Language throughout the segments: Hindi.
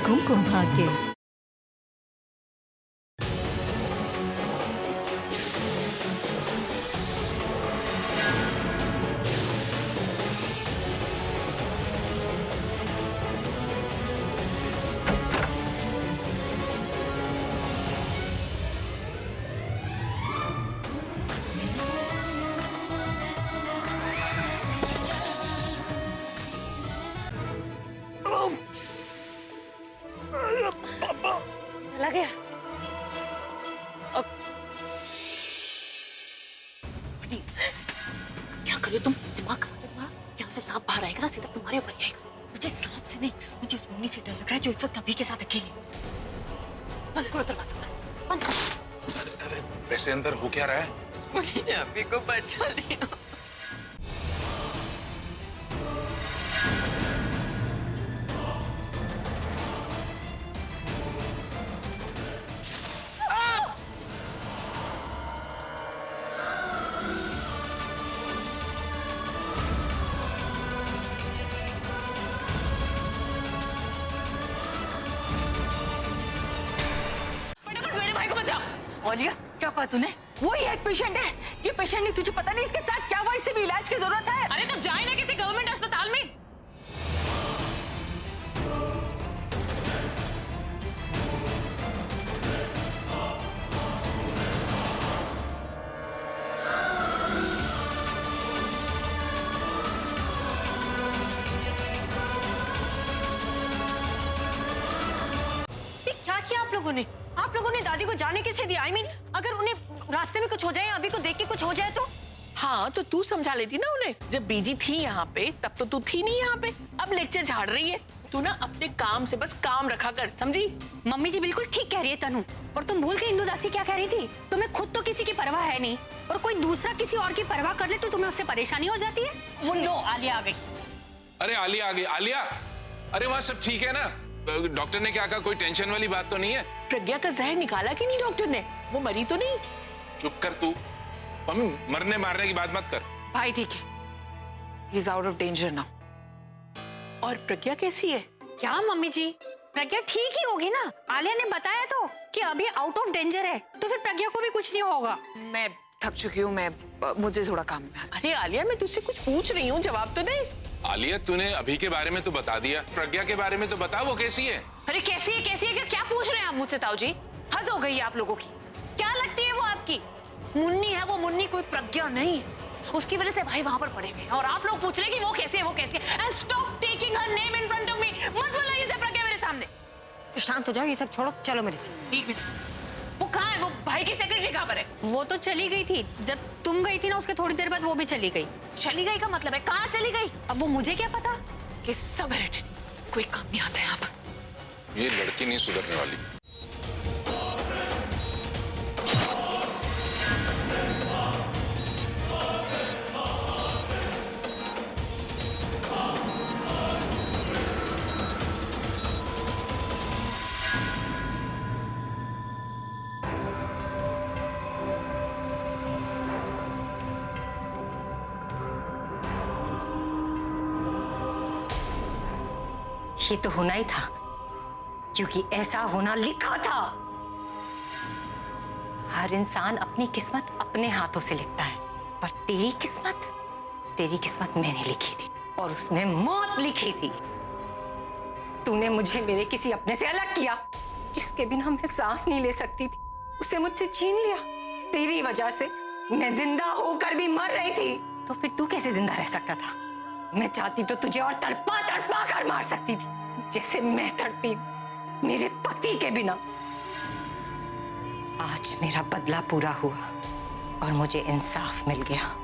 कुमकुम भाग्य। चला गया। अब क्या करे तुम? दिमाग खराब है तुम्हारा? यहाँ से सांप बाहर आएगा ना, सीधा तुम्हारे ऊपर ही आएगा। मुझे सांप से नहीं, मुझे उस मुन्नी से डर लग रहा है जो इस वक्त अभी के साथ अकेली। बंद करो दरवाजा, बंद करो। अरे वैसे अंदर हो क्या रहा है? उस मुन्नी ने अभी को बचा लिया। ओलिया, क्या कहा तूने? वो ही एक पेशेंट है। ये पेशेंट नहीं, तुझे पता नहीं इसके साथ क्या हुआ? इसे भी इलाज की जरूरत है। अरे तो जाए ना किसी गवर्नमेंट अस्पताल में। ये क्या किया आप लोगों ने? आप लोगों ने दादी को जाने कैसे दिया? I mean, अगर उन्हें रास्ते में कुछ हो जाए, अभी को देख के कुछ हो जाए तो? हाँ तो तू समझा लेती ना उन्हें। जब बीजी थी यहाँ पे तब तो तू थी नहीं यहाँ पे। अब लेक्चर झाड़ रही है। तू ना अपने काम से बस काम रखा कर, समझी? मम्मी जी बिल्कुल ठीक कह रही है तनु। और तुम भूल गई इंदु दासी क्या कह रही थी? तुम्हें खुद तो किसी की परवाह है नहीं, और कोई दूसरा किसी और की परवाह कर ले तो तुम्हें उससे परेशानी हो जाती है। वो लो, आलिया आ गई। अरे आलिया आ गई। आलिया, अरे वहाँ सब ठीक है ना? डॉक्टर ने क्या कहा? कोई टेंशन वाली बात तो नहीं है? प्रज्ञा का जहर निकाला कि नहीं डॉक्टर ने? वो मरी तो नहीं? चुप कर तू। मम्मी मरने मारने की बात मत कर। भाई ठीक है, he is out of danger now. और प्रज्ञा कैसी है? क्या मम्मी जी, प्रज्ञा ठीक ही होगी ना? आलिया ने बताया तो कि अभी आउट ऑफ डेंजर है, तो फिर प्रज्ञा को भी कुछ नहीं होगा। मैं थक चुकी हूँ, मुझे थोड़ा काम है। अरे आलिया, मैं तुझसे कुछ पूछ रही हूँ, जवाब तो दे। आलिया, तूने अभी के बारे में तो बता दिया, प्रज्ञा के बारे में तो बता, वो कैसी है? अरे कैसी है क्या पूछ रहे हैं आप मुझसे? ताऊ जी हद हो गई है आप लोगों की। क्या लगती है वो आपकी? मुन्नी है वो, मुन्नी कोई प्रज्ञा नहीं है। उसकी वजह से भाई वहां पर पड़े हुए हैं और आप लोग पूछ रहे हैं कि वो कैसे है, वो कैसे है। And stop taking her name in front of me. मत बोला इसे प्रज्ञा मेरे सामने। तो शांत हो जाओ, ये सब छोड़ो, चलो मेरे से। ठीक है। वो कहाँ है? वो भाई की सेक्रेटरी कहाँ पर है? वो तो चली गई थी, जब तुम गई थी ना उसके थोड़ी देर बाद वो भी चली गई। चली गई का मतलब है कहाँ चली गई? अब वो मुझे क्या पता? कि सब इरिटेट, कोई काम नहीं आता है आप। ये लड़की नहीं सुधरने वाली। ये तो होना ही था, क्योंकि ऐसा होना लिखा था। हर इंसान अपनी किस्मत अपने हाथों से लिखता है, पर तेरी किस्मत मैंने लिखी थी और उसमें मौत लिखी थी। तूने मुझे मेरे किसी अपने से अलग किया, जिसके बिना मैं सांस नहीं ले सकती थी, उसे मुझसे छीन लिया। तेरी वजह से मैं जिंदा होकर भी मर रही थी, तो फिर तू कैसे जिंदा रह सकता था? मैं चाहती तो तुझे और तड़पा तड़पा कर मार सकती थी, जैसे मैं तड़पी मेरे पति के बिना। आज मेरा बदला पूरा हुआ और मुझे इंसाफ मिल गया।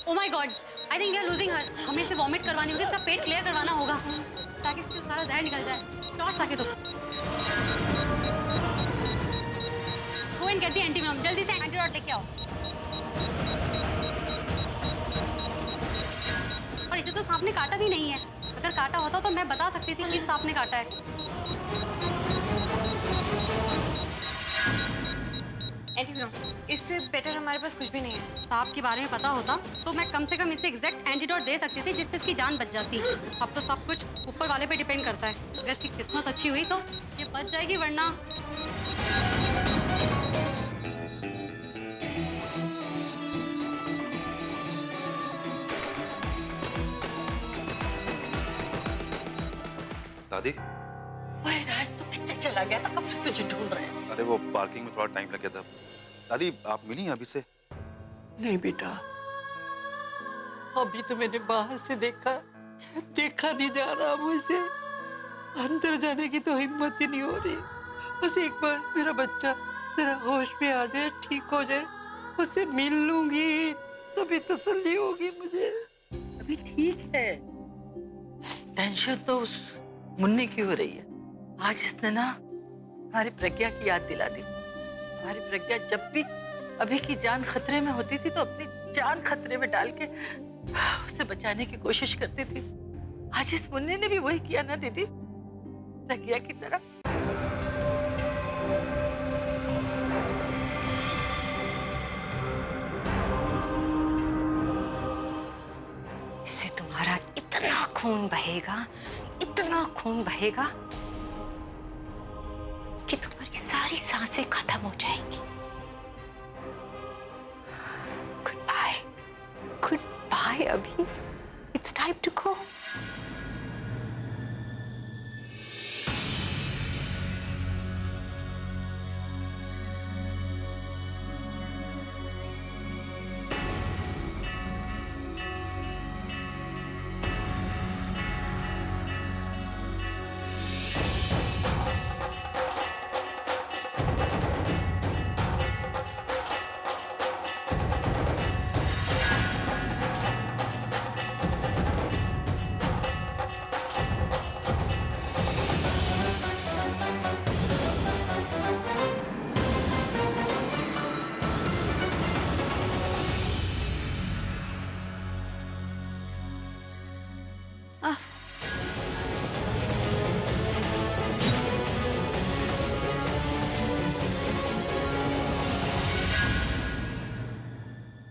Oh my God, I think you're losing her. हमें इसे वॉमिट करवानी होगी, इसका पेट क्लियर करवाना होगा ताकि इससे सारा जहर निकल जाए। टॉर्च लाके दो। Go and get the antivenom. जल्दी से एंटीडोट लेके आओ। काटा भी नहीं है। अगर काटा होता तो मैं बता सकती थी किस सांप ने काटा है। इससे बेटर हमारे पास कुछ भी नहीं है। सांप के बारे में पता होता तो मैं कम से कम इसे एग्जैक्ट एंटीडोट दे सकती थी जिससे इसकी जान बच जाती। अब तो सब कुछ ऊपर वाले पे डिपेंड करता है। अगर इसकी किस्मत अच्छी हुई तो ये बच जाएगी, वरना दादी, ओए राज, तू कितने चला गया था? कब से तुझे ढूंढ रहे हैं। अरे वो पार्किंग में थोड़ा टाइम लग गया था। दादी, आप मिली अभी से? नहीं बेटा, अभी तो मैंने बाहर से देखा नहीं जा रहा मुझसे। अंदर जाने की तो हिम्मत ही नहीं हो रही। बस एक बार मेरा बच्चा तेरा होश में आ जाए, ठीक हो जाए, उससे मिल लूंगी तो भी तसल्ली होगी मुझे। अभी ठीक है, टेंशन तो उस मुन्नी की हो रही है। आज इसने ना हमारी प्रज्ञा की याद दिला दी। हमारी प्रज्ञा जब भी अभी की जान खतरे में होती थी तो अपनी जान खतरे में डाल के उसे बचाने की कोशिश करती थी। आज इस मुन्नी ने भी वही किया ना दीदी, प्रज्ञा की तरह। इससे तुम्हारा इतना खून बहेगा कि तुम्हारी सारी सांसें खत्म हो जाएंगी। गुड बाय अभी। It's time to go.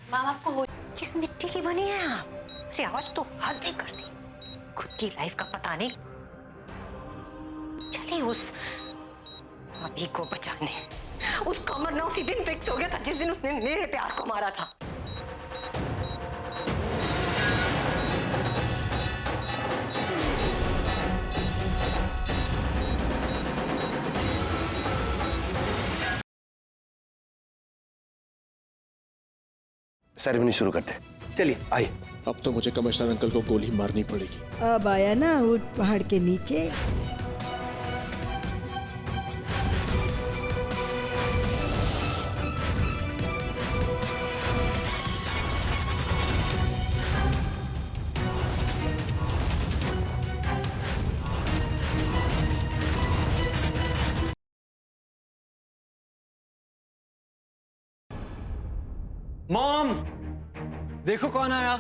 Ma'am आपको हो किस मिट्टी की बनी है आप? अरे आज तो हद ही कर दी। खुद की लाइफ का पता नहीं, चली उस अभी को बचाने। उसका मरना उसी दिन फिक्स हो गया था जिस दिन उसने मेरे प्यार को मारा था। सेरेमनी शुरू करते। चलिए आइए। अब तो मुझे कमिश्नर अंकल को गोली मारनी पड़ेगी। अब आया ना ऊंट पहाड़ के नीचे। मॉम, देखो कौन आया।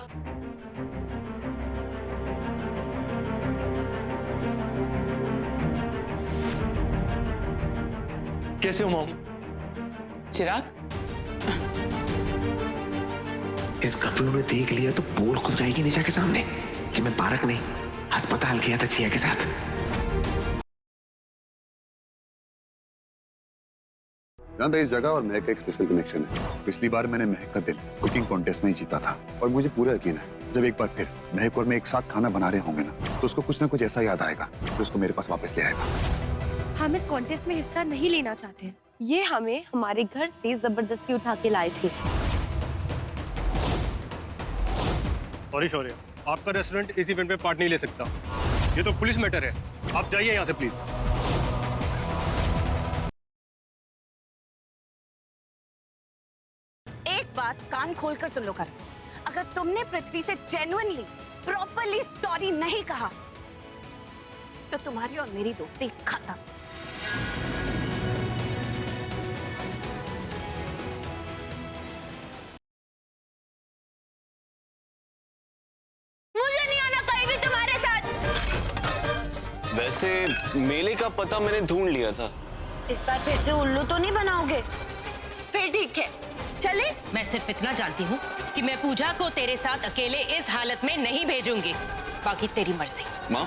कैसे हो मॉम? चिराग, इस गफलू ने देख लिया तो पोल खुल जाएगी निशा के सामने कि मैं पार्क नहीं अस्पताल गया था छिया के साथ। इस जगह और महक का एक स्पेशल कनेक्शन है। पिछली बार मैंने महक का दिल कुकिंग कॉन्टेस्ट में ही जीता था और मुझे पूरा यकीन है जब एक बार फिर महक और मैं एक साथ खाना बना रहे होंगे ना तो उसको कुछ ना कुछ ऐसा याद आएगा तो उसको मेरे पास वापस ले आएगा। हम इस कॉन्टेस्ट में हिस्सा नहीं लेना चाहते। ये हमें हमारे घर से जबरदस्ती उठा के लाए थे। सॉरी शौर्य, आपका रेस्टोरेंट इस इवेंट में पार्ट नहीं ले सकता। ये तो पुलिस मैटर है, आप जाइए यहाँ से प्लीज। एक बात कान खोलकर सुन लो कर, अगर तुमने पृथ्वी से जेन्युइनली प्रॉपरली सॉरी नहीं कहा तो तुम्हारी और मेरी दोस्ती खत्म। मुझे नहीं आना कहीं भी वैसे मेले का पता मैंने ढूंढ लिया था। इस बार फिर से उल्लू तो नहीं बनाओगे? फिर ठीक है, चले। मैं सिर्फ इतना जानती हूँ कि मैं पूजा को तेरे साथ अकेले इस हालत में नहीं भेजूंगी, बाकी तेरी मर्जी। माँ